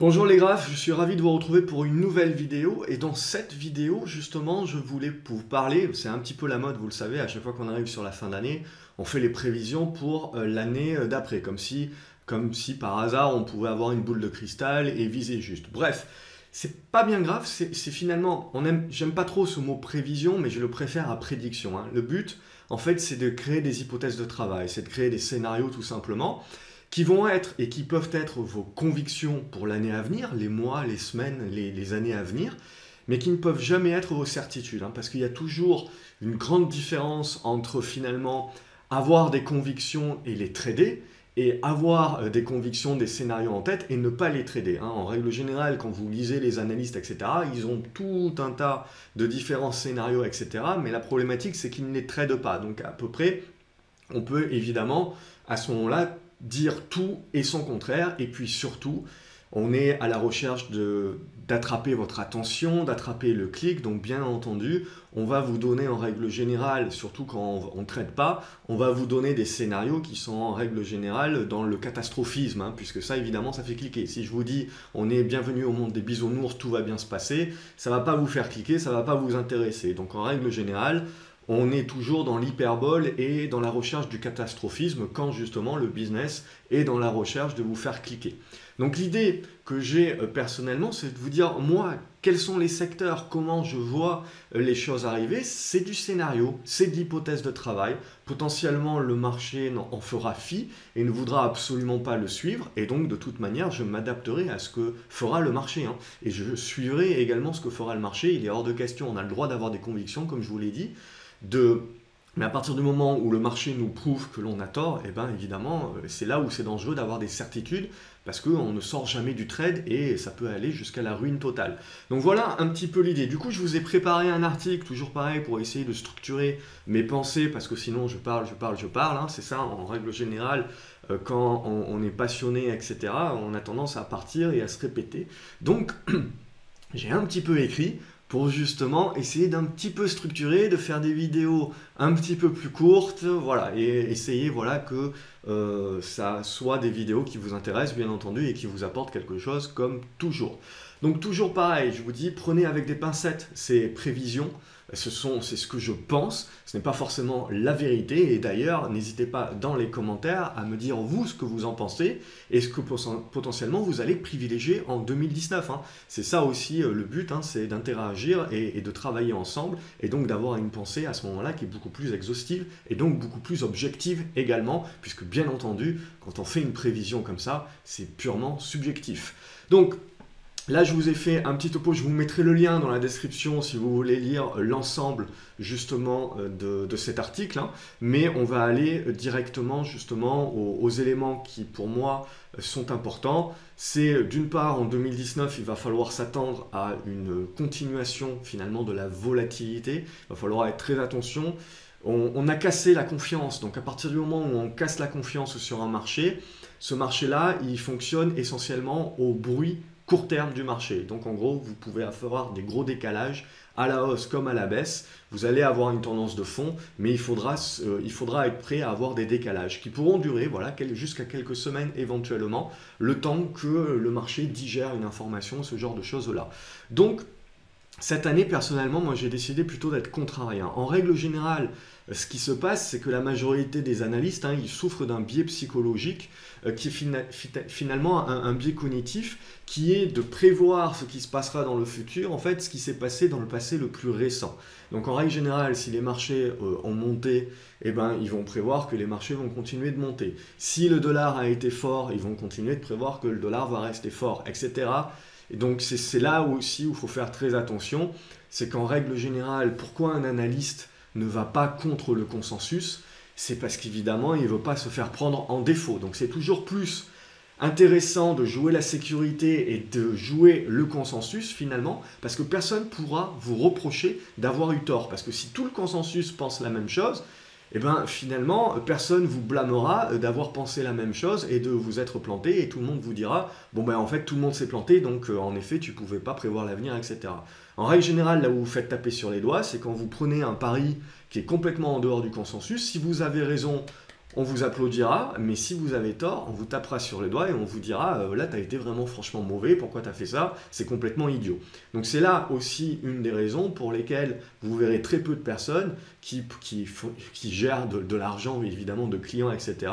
Bonjour les graphes, je suis ravi de vous retrouver pour une nouvelle vidéo et dans cette vidéo justement je voulais vous parler, c'est un petit peu la mode vous le savez, à chaque fois qu'on arrive sur la fin d'année on fait les prévisions pour l'année d'après comme si par hasard on pouvait avoir une boule de cristal et viser juste. Bref, c'est pas bien grave, c'est finalement, j'aime pas trop ce mot prévision mais je le préfère à prédiction, hein. Le but en fait c'est de créer des hypothèses de travail, c'est de créer des scénarios tout simplement qui vont être et qui peuvent être vos convictions pour l'année à venir, les mois, les semaines, les années à venir, mais qui ne peuvent jamais être vos certitudes, hein, parce qu'il y a toujours une grande différence entre finalement avoir des convictions et les trader, et avoir des convictions, des scénarios en tête et ne pas les trader, hein. En règle générale, quand vous lisez les analystes, etc., ils ont tout un tas de différents scénarios, etc., mais la problématique, c'est qu'ils ne les tradent pas. Donc à peu près, on peut évidemment, à ce moment-là, dire tout et son contraire, et puis surtout, on est à la recherche d'attraper votre attention, d'attraper le clic, donc bien entendu, on va vous donner en règle générale, surtout quand on ne traite pas, on va vous donner des scénarios qui sont en règle générale dans le catastrophisme, hein, puisque ça évidemment ça fait cliquer. Si je vous dis on est bienvenue au monde des bisounours, tout va bien se passer, ça ne va pas vous faire cliquer, ça ne va pas vous intéresser. Donc en règle générale, on est toujours dans l'hyperbole et dans la recherche du catastrophisme quand justement le business est dans la recherche de vous faire cliquer. Donc l'idée que j'ai personnellement, c'est de vous dire, moi, quels sont les secteurs, comment je vois les choses arriver, c'est du scénario, c'est de l'hypothèse de travail. Potentiellement, le marché en fera fi et ne voudra absolument pas le suivre. Et donc, de toute manière, je m'adapterai à ce que fera le marché, hein. Et je suivrai également ce que fera le marché. Il est hors de question, on a le droit d'avoir des convictions, comme je vous l'ai dit. Mais à partir du moment où le marché nous prouve que l'on a tort, et bien évidemment, c'est là où c'est dangereux d'avoir des certitudes, parce qu'on ne sort jamais du trade et ça peut aller jusqu'à la ruine totale. Donc voilà un petit peu l'idée. Du coup, je vous ai préparé un article, toujours pareil, pour essayer de structurer mes pensées, parce que sinon je parle, hein. C'est ça, en règle générale, quand on est passionné, etc., on a tendance à partir et à se répéter. Donc, j'ai un petit peu écrit pour justement essayer d'un petit peu structurer, de faire des vidéos un petit peu plus courtes, voilà, et essayer voilà, que ça soit des vidéos qui vous intéressent bien entendu et qui vous apportent quelque chose comme toujours. Donc toujours pareil, je vous dis, prenez avec des pincettes ces prévisions, c'est ce que je pense, ce n'est pas forcément la vérité, et d'ailleurs, n'hésitez pas dans les commentaires à me dire vous ce que vous en pensez, et ce que potentiellement vous allez privilégier en 2019, hein. C'est ça aussi le but, hein, c'est d'interagir et de travailler ensemble, et donc d'avoir une pensée à ce moment-là qui est beaucoup plus exhaustive, et donc beaucoup plus objective également, puisque bien entendu, quand on fait une prévision comme ça, c'est purement subjectif. Donc, là, je vous ai fait un petit topo, je vous mettrai le lien dans la description si vous voulez lire l'ensemble justement de cet article, hein. Mais on va aller directement justement aux éléments qui pour moi sont importants. C'est d'une part en 2019, il va falloir s'attendre à une continuation finalement de la volatilité, il va falloir être très attention. On a cassé la confiance, donc à partir du moment où on casse la confiance sur un marché, ce marché-là, il fonctionne essentiellement au bruit court terme du marché. Donc en gros, vous pouvez avoir des gros décalages à la hausse comme à la baisse. Vous allez avoir une tendance de fond, mais il faudra être prêt à avoir des décalages qui pourront durer voilà, jusqu'à quelques semaines éventuellement, le temps que le marché digère une information, ce genre de choses-là. Donc, cette année, personnellement, moi j'ai décidé plutôt d'être contrariant. En règle générale, ce qui se passe, c'est que la majorité des analystes, hein, ils souffrent d'un biais psychologique qui est finalement un biais cognitif qui est de prévoir ce qui se passera dans le futur, en fait, ce qui s'est passé dans le passé le plus récent. Donc en règle générale, si les marchés ont monté, eh ben, ils vont prévoir que les marchés vont continuer de monter. Si le dollar a été fort, ils vont continuer de prévoir que le dollar va rester fort, etc. Et donc c'est là aussi où il faut faire très attention, c'est qu'en règle générale, pourquoi un analyste ne va pas contre le consensus? C'est parce qu'évidemment, il ne veut pas se faire prendre en défaut. Donc c'est toujours plus intéressant de jouer la sécurité et de jouer le consensus finalement, parce que personne ne pourra vous reprocher d'avoir eu tort. Parce que si tout le consensus pense la même chose, eh bien finalement, personne ne vous blâmera d'avoir pensé la même chose et de vous être planté, et tout le monde vous dira « bon ben en fait tout le monde s'est planté, donc en effet tu ne pouvais pas prévoir l'avenir, etc. » En règle générale, là où vous faites taper sur les doigts, c'est quand vous prenez un pari qui est complètement en dehors du consensus. Si vous avez raison, on vous applaudira, mais si vous avez tort, on vous tapera sur le doigt et on vous dira là, tu as été vraiment franchement mauvais, pourquoi tu as fait ça? C'est complètement idiot. Donc c'est là aussi une des raisons pour lesquelles vous verrez très peu de personnes qui gèrent de l'argent, évidemment, de clients, etc.,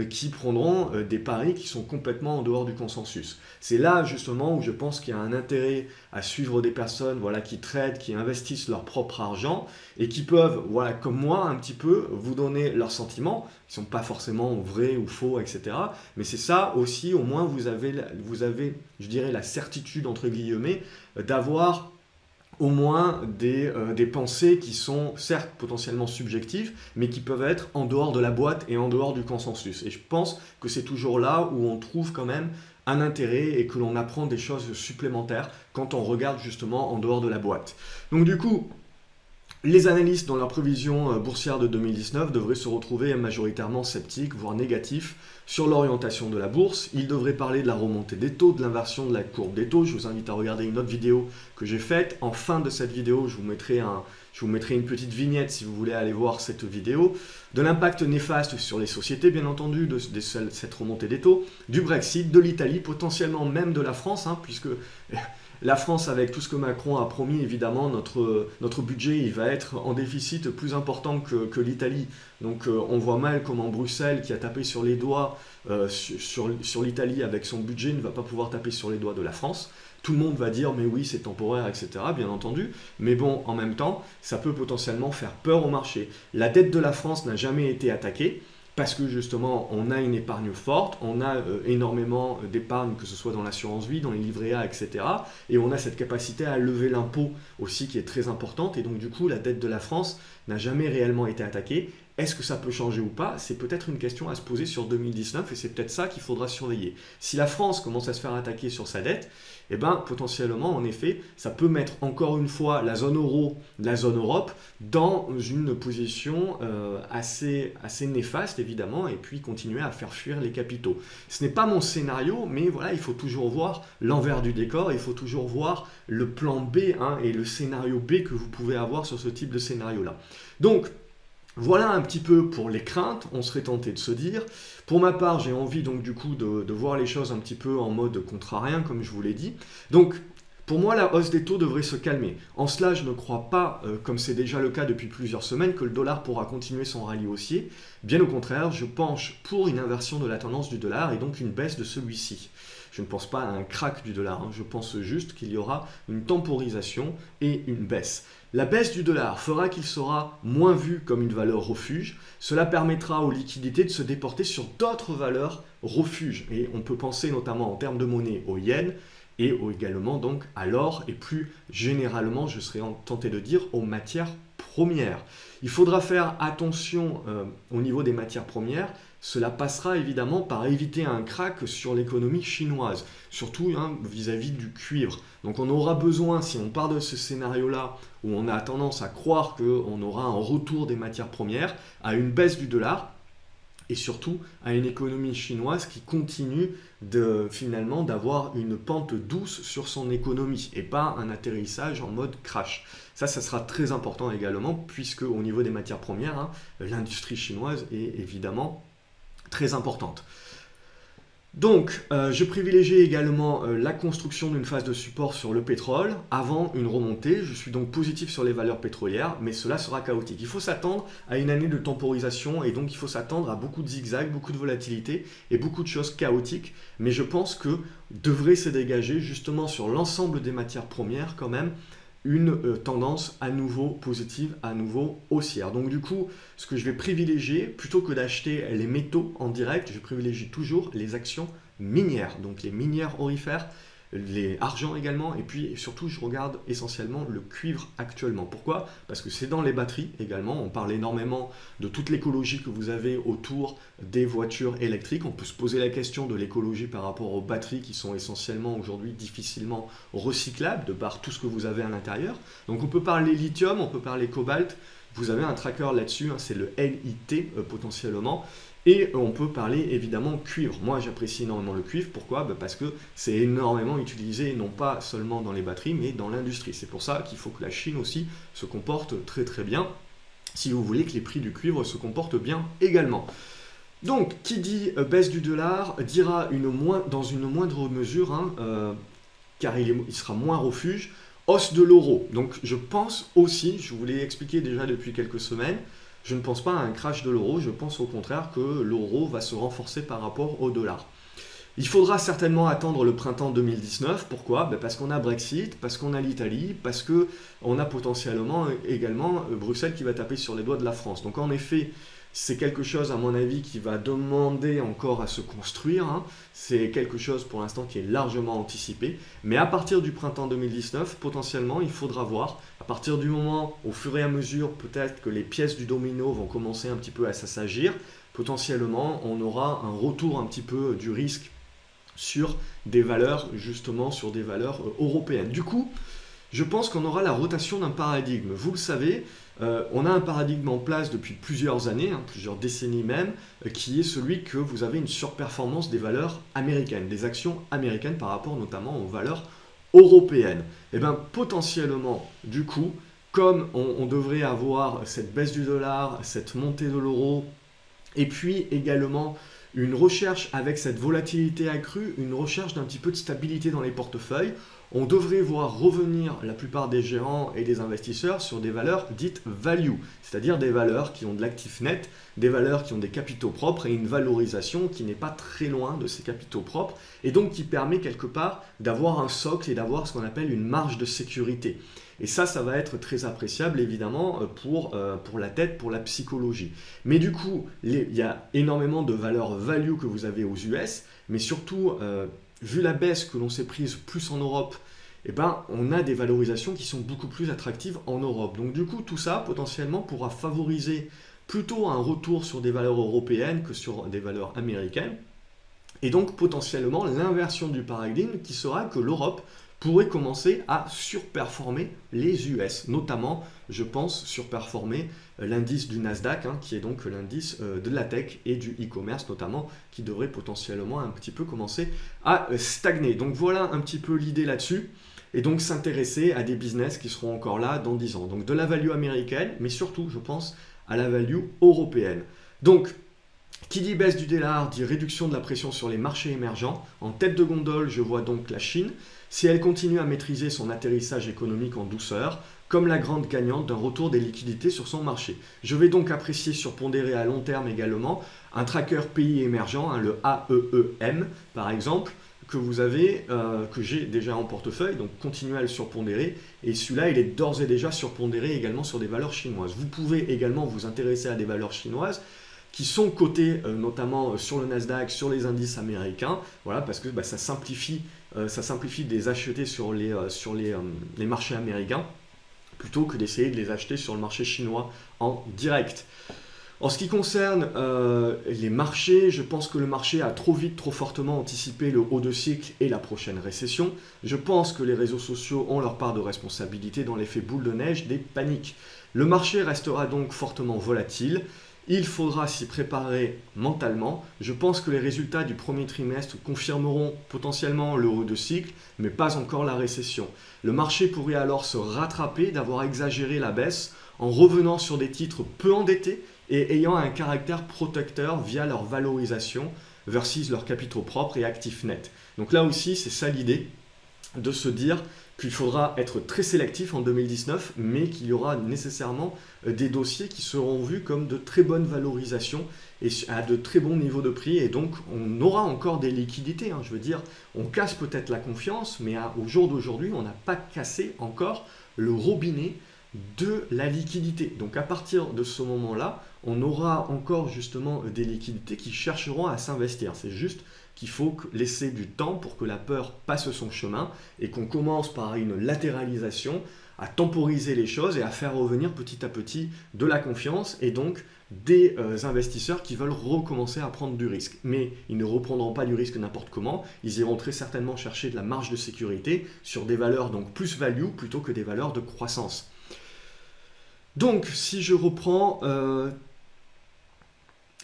qui prendront des paris qui sont complètement en dehors du consensus. C'est là justement où je pense qu'il y a un intérêt à suivre des personnes voilà, qui tradent, qui investissent leur propre argent et qui peuvent, voilà, comme moi, un petit peu, vous donner leurs sentiments, qui ne sont pas forcément vrais ou faux, etc. Mais c'est ça aussi, au moins, vous avez, je dirais, la certitude, entre guillemets, d'avoir au moins des pensées qui sont certes potentiellement subjectives, mais qui peuvent être en dehors de la boîte et en dehors du consensus. Et je pense que c'est toujours là où on trouve quand même un intérêt et que l'on apprend des choses supplémentaires quand on regarde justement en dehors de la boîte. Donc du coup, les analystes dans leur prévision boursière de 2019 devraient se retrouver majoritairement sceptiques, voire négatifs, sur l'orientation de la bourse. Ils devraient parler de la remontée des taux, de l'inversion de la courbe des taux. Je vous invite à regarder une autre vidéo que j'ai faite. En fin de cette vidéo, je vous mettrai une petite vignette si vous voulez aller voir cette vidéo. De l'impact néfaste sur les sociétés, bien entendu, de cette remontée des taux, du Brexit, de l'Italie, potentiellement même de la France, puisque la France, avec tout ce que Macron a promis, évidemment, notre budget il va être en déficit plus important que l'Italie. Donc on voit mal comment Bruxelles, qui a tapé sur les doigts sur l'Italie avec son budget, ne va pas pouvoir taper sur les doigts de la France. Tout le monde va dire mais oui c'est temporaire, etc. bien entendu. Mais bon, en même temps, ça peut potentiellement faire peur au marché. La dette de la France n'a jamais été attaquée. Parce que justement, on a une épargne forte, on a énormément d'épargne, que ce soit dans l'assurance vie, dans les livrets A, etc. Et on a cette capacité à lever l'impôt aussi qui est très importante. Et donc du coup, la dette de la France n'a jamais réellement été attaquée. Est-ce que ça peut changer ou pas? C'est peut-être une question à se poser sur 2019 et c'est peut-être ça qu'il faudra surveiller. Si la France commence à se faire attaquer sur sa dette, eh ben, potentiellement, en effet, ça peut mettre encore une fois la zone euro, la zone Europe dans une position assez néfaste, évidemment, et puis continuer à faire fuir les capitaux. Ce n'est pas mon scénario, mais voilà, il faut toujours voir l'envers du décor, il faut toujours voir le plan B et le scénario B que vous pouvez avoir sur ce type de scénario-là. Donc, voilà un petit peu pour les craintes, on serait tenté de se dire. Pour ma part, j'ai envie donc du coup de voir les choses un petit peu en mode contrarien, comme je vous l'ai dit. Donc, pour moi, la hausse des taux devrait se calmer. En cela, je ne crois pas, comme c'est déjà le cas depuis plusieurs semaines, que le dollar pourra continuer son rallye haussier. Bien au contraire, je penche pour une inversion de la tendance du dollar et donc une baisse de celui-ci. Je ne pense pas à un crack du dollar, je pense juste qu'il y aura une temporisation et une baisse. La baisse du dollar fera qu'il sera moins vu comme une valeur refuge. Cela permettra aux liquidités de se déporter sur d'autres valeurs refuges. Et on peut penser notamment en termes de monnaie au yen et également donc à l'or et plus généralement, je serais tenté de dire, aux matières premières. Il faudra faire attention au niveau des matières premières. Cela passera évidemment par éviter un crack sur l'économie chinoise, surtout vis-à-vis du cuivre. Donc on aura besoin, si on part de ce scénario-là, où on a tendance à croire qu'on aura un retour des matières premières, à une baisse du dollar, et surtout à une économie chinoise qui continue finalement d'avoir une pente douce sur son économie et pas un atterrissage en mode crash. Ça sera très important également puisque au niveau des matières premières, l'industrie chinoise est évidemment très importante. Donc, je privilégie également la construction d'une phase de support sur le pétrole avant une remontée. Je suis donc positif sur les valeurs pétrolières, mais cela sera chaotique. Il faut s'attendre à une année de temporisation et donc il faut s'attendre à beaucoup de zigzags, beaucoup de volatilité et beaucoup de choses chaotiques. Mais je pense que devrait se dégager justement sur l'ensemble des matières premières quand même une tendance à nouveau positive, à nouveau haussière. Donc du coup, ce que je vais privilégier, plutôt que d'acheter les métaux en direct, je privilégie toujours les actions minières, donc les minières aurifères, les argents également, et puis surtout je regarde essentiellement le cuivre actuellement. Pourquoi? Parce que c'est dans les batteries également, on parle énormément de toute l'écologie que vous avez autour des voitures électriques. On peut se poser la question de l'écologie par rapport aux batteries qui sont essentiellement aujourd'hui difficilement recyclables de par tout ce que vous avez à l'intérieur. Donc on peut parler lithium, on peut parler cobalt, vous avez un tracker là-dessus, c'est le LIT potentiellement. Et on peut parler évidemment cuivre. Moi j'apprécie énormément le cuivre. Pourquoi? Parce que c'est énormément utilisé, non pas seulement dans les batteries, mais dans l'industrie. C'est pour ça qu'il faut que la Chine aussi se comporte très très bien, si vous voulez que les prix du cuivre se comportent bien également. Donc, qui dit baisse du dollar dira dans une moindre mesure, hein, car il sera moins refuge, hausse de l'euro. Donc, je pense aussi, je vous l'ai expliqué déjà depuis quelques semaines, je ne pense pas à un crash de l'euro, je pense au contraire que l'euro va se renforcer par rapport au dollar. Il faudra certainement attendre le printemps 2019. Pourquoi? Parce qu'on a Brexit, parce qu'on a l'Italie, parce qu'on a potentiellement également Bruxelles qui va taper sur les doigts de la France. Donc en effet, c'est quelque chose à mon avis qui va demander encore à se construire. Hein. C'est quelque chose pour l'instant qui est largement anticipé. Mais à partir du printemps 2019, potentiellement, il faudra voir. À partir du moment, au fur et à mesure, peut-être que les pièces du domino vont commencer un petit peu à s'assagir. Potentiellement, on aura un retour un petit peu du risque sur des valeurs, justement, sur des valeurs européennes. Du coup, je pense qu'on aura la rotation d'un paradigme. Vous le savez, on a un paradigme en place depuis plusieurs années, hein, plusieurs décennies même, qui est celui que vous avez une surperformance des valeurs américaines, des actions américaines par rapport notamment aux valeurs européennes. Et bien potentiellement, du coup, comme on devrait avoir cette baisse du dollar, cette montée de l'euro, et puis également une recherche avec cette volatilité accrue, une recherche d'un petit peu de stabilité dans les portefeuilles, on devrait voir revenir la plupart des gérants et des investisseurs sur des valeurs dites value, c'est-à-dire des valeurs qui ont de l'actif net, des valeurs qui ont des capitaux propres et une valorisation qui n'est pas très loin de ces capitaux propres et donc qui permet quelque part d'avoir un socle et d'avoir ce qu'on appelle une marge de sécurité. Et ça va être très appréciable évidemment pour la tête, pour la psychologie. Mais du coup, il y a énormément de valeurs value que vous avez aux US, mais surtout, vu la baisse que l'on s'est prise plus en Europe, eh ben, on a des valorisations qui sont beaucoup plus attractives en Europe. Donc du coup, tout ça potentiellement pourra favoriser plutôt un retour sur des valeurs européennes que sur des valeurs américaines. Et donc potentiellement l'inversion du paradigme qui sera que l'Europe pourrait commencer à surperformer les US, notamment, je pense, surperformer l'indice du Nasdaq, hein, qui est donc l'indice de la tech et du e-commerce notamment, qui devrait potentiellement un petit peu commencer à stagner. Donc voilà un petit peu l'idée là-dessus, et donc s'intéresser à des business qui seront encore là dans 10 ans. Donc de la value américaine, mais surtout, je pense, à la value européenne. Donc, qui dit baisse du dollar dit réduction de la pression sur les marchés émergents. En tête de gondole, je vois donc la Chine. Si elle continue à maîtriser son atterrissage économique en douceur, comme la grande gagnante d'un retour des liquidités sur son marché. Je vais donc apprécier surpondérer à long terme également un tracker pays émergent, hein, le AEEM par exemple, que vous avez, que j'ai déjà en portefeuille, donc continuez à le surpondérer. Et celui-là, il est d'ores et déjà surpondéré également sur des valeurs chinoises. Vous pouvez également vous intéresser à des valeurs chinoises qui sont cotées notamment sur le Nasdaq, sur les indices américains, voilà, parce que ça simplifie de les acheter sur les marchés américains, plutôt que d'essayer de les acheter sur le marché chinois en direct. En ce qui concerne les marchés, je pense que le marché a trop vite, trop fortement anticipé le haut de cycle et la prochaine récession. Je pense que les réseaux sociaux ont leur part de responsabilité dans l'effet boule de neige des paniques. Le marché restera donc fortement volatile. Il faudra s'y préparer mentalement. Je pense que les résultats du premier trimestre confirmeront potentiellement le haut de cycle, mais pas encore la récession. Le marché pourrait alors se rattraper d'avoir exagéré la baisse en revenant sur des titres peu endettés et ayant un caractère protecteur via leur valorisation versus leurs capitaux propres et actifs nets. Donc là aussi, c'est ça l'idée, de se dire qu'il faudra être très sélectif en 2019, mais qu'il y aura nécessairement des dossiers qui seront vus comme de très bonnes valorisations et à de très bons niveaux de prix. Et donc, on aura encore des liquidités. Hein, je veux dire, on casse peut-être la confiance, mais au jour d'aujourd'hui, on n'a pas cassé encore le robinet de la liquidité. Donc, à partir de ce moment-là, on aura encore justement des liquidités qui chercheront à s'investir. C'est juste qu'il faut laisser du temps pour que la peur passe son chemin et qu'on commence par une latéralisation à temporiser les choses et à faire revenir petit à petit de la confiance et donc des investisseurs qui veulent recommencer à prendre du risque. Mais ils ne reprendront pas du risque n'importe comment, ils iront très certainement chercher de la marge de sécurité sur des valeurs donc plus value plutôt que des valeurs de croissance. Donc si je reprends...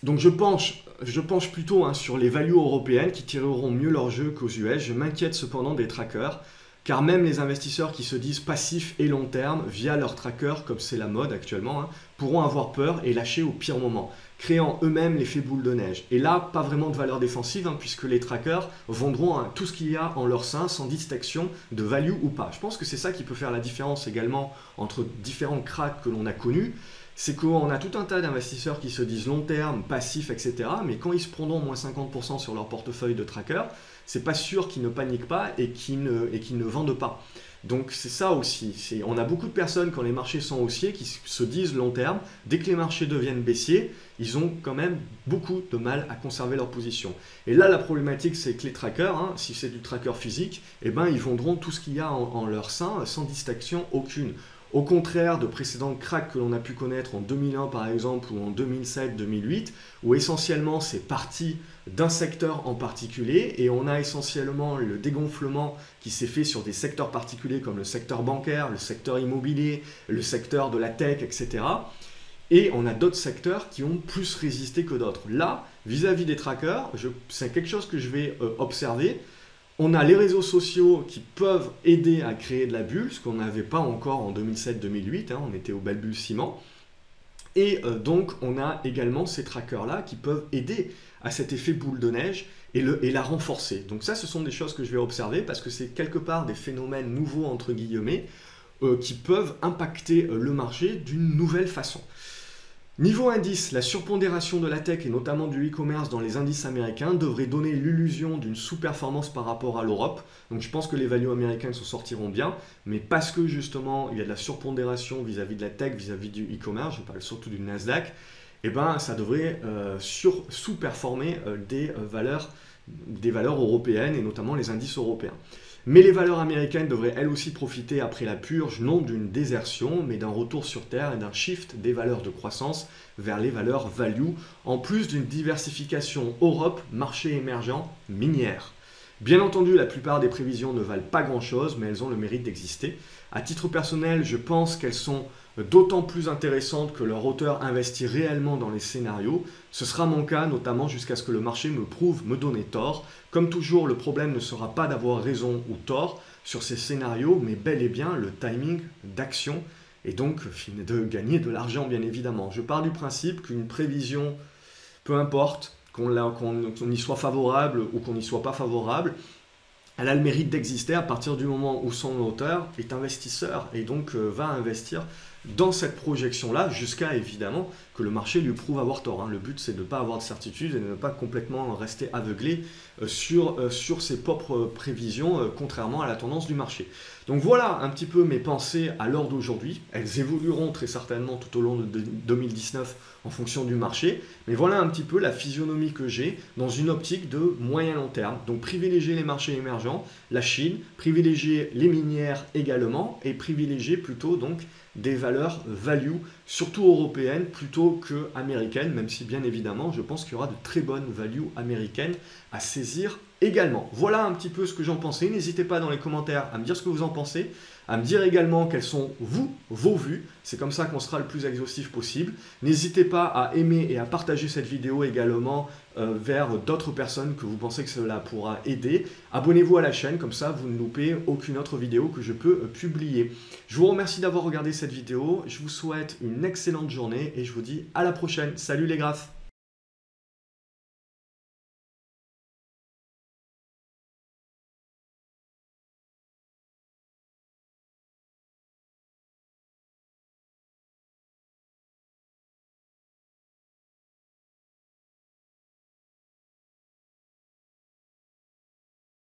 Donc je penche plutôt sur les values européennes qui tireront mieux leur jeu qu'aux US. Je m'inquiète cependant des trackers. car même les investisseurs qui se disent passifs et long terme via leur tracker, comme c'est la mode actuellement, pourront avoir peur et lâcher au pire moment, créant eux-mêmes l'effet boule de neige. Et là, pas vraiment de valeur défensive, puisque les trackers vendront tout ce qu'il y a en leur sein sans distinction de value ou pas. Je pense que c'est ça qui peut faire la différence également entre différents cracks que l'on a connus. C'est qu'on a tout un tas d'investisseurs qui se disent long terme, passifs, etc. Mais quand ils se prendront moins 50% sur leur portefeuille de tracker, c'est pas sûr qu'ils ne paniquent pas et qu'ils ne vendent pas. Donc c'est ça aussi. On a beaucoup de personnes quand les marchés sont haussiers qui se disent long terme. Dès que les marchés deviennent baissiers, ils ont quand même beaucoup de mal à conserver leur position. Et là, la problématique, c'est que les trackers, si c'est du tracker physique, eh ben, ils vendront tout ce qu'il y a en leur sein sans distinction aucune. Au contraire de précédents cracks que l'on a pu connaître en 2001 par exemple ou en 2007-2008, où essentiellement c'est parti d'un secteur en particulier et on a essentiellement le dégonflement qui s'est fait sur des secteurs particuliers comme le secteur bancaire, le secteur immobilier, le secteur de la tech, etc. Et on a d'autres secteurs qui ont plus résisté que d'autres. Là, vis-à-vis des trackers, c'est quelque chose que je vais observer. On a les réseaux sociaux qui peuvent aider à créer de la bulle, ce qu'on n'avait pas encore en 2007-2008, on était au balbutiement. Et donc, on a également ces trackers-là qui peuvent aider à cet effet boule de neige et la renforcer. Donc ça, ce sont des choses que je vais observer parce que c'est quelque part des phénomènes nouveaux, entre guillemets, qui peuvent impacter le marché d'une nouvelle façon. Niveau indice, la surpondération de la tech et notamment du e-commerce dans les indices américains devrait donner l'illusion d'une sous-performance par rapport à l'Europe. Donc je pense que les values américaines s'en sortiront bien, mais parce que justement il y a de la surpondération vis-à-vis de la tech, vis-à-vis du e-commerce, je parle surtout du Nasdaq, et ben ça devrait sous-performer des valeurs européennes et notamment les indices européens. Mais les valeurs américaines devraient elles aussi profiter après la purge, non d'une désertion, mais d'un retour sur Terre et d'un shift des valeurs de croissance vers les valeurs value, en plus d'une diversification Europe, marché émergent, minière. Bien entendu, la plupart des prévisions ne valent pas grand-chose, mais elles ont le mérite d'exister. À titre personnel, je pense qu'elles sont d'autant plus intéressantes que leur auteur investit réellement dans les scénarios. Ce sera mon cas, notamment jusqu'à ce que le marché me prouve me donner tort. Comme toujours, le problème ne sera pas d'avoir raison ou tort sur ces scénarios, mais bel et bien le timing d'action et donc de gagner de l'argent, bien évidemment. Je pars du principe qu'une prévision, peu importe, qu'on y soit favorable ou qu'on n'y soit pas favorable, elle a le mérite d'exister à partir du moment où son auteur est investisseur et donc va investir dans cette projection-là jusqu'à évidemment que le marché lui prouve avoir tort. Le but, c'est de ne pas avoir de certitude et de ne pas complètement rester aveuglé sur ses propres prévisions, contrairement à la tendance du marché. Donc voilà un petit peu mes pensées à l'heure d'aujourd'hui. Elles évolueront très certainement tout au long de 2019 en fonction du marché. Mais voilà un petit peu la physionomie que j'ai dans une optique de moyen long terme. Donc privilégier les marchés émergents, la Chine, privilégier les minières également et privilégier plutôt donc des valeurs value, surtout européennes plutôt que américaines, même si bien évidemment je pense qu'il y aura de très bonnes values américaines à saisir également. Voilà un petit peu ce que j'en pensais. N'hésitez pas dans les commentaires à me dire ce que vous en pensez, à me dire également quelles sont vos vues. C'est comme ça qu'on sera le plus exhaustif possible. N'hésitez pas à aimer et à partager cette vidéo également vers d'autres personnes que vous pensez que cela pourra aider. Abonnez-vous à la chaîne, comme ça vous ne loupez aucune autre vidéo que je peux publier. Je vous remercie d'avoir regardé cette vidéo. Je vous souhaite une excellente journée et je vous dis à la prochaine. Salut les graphes!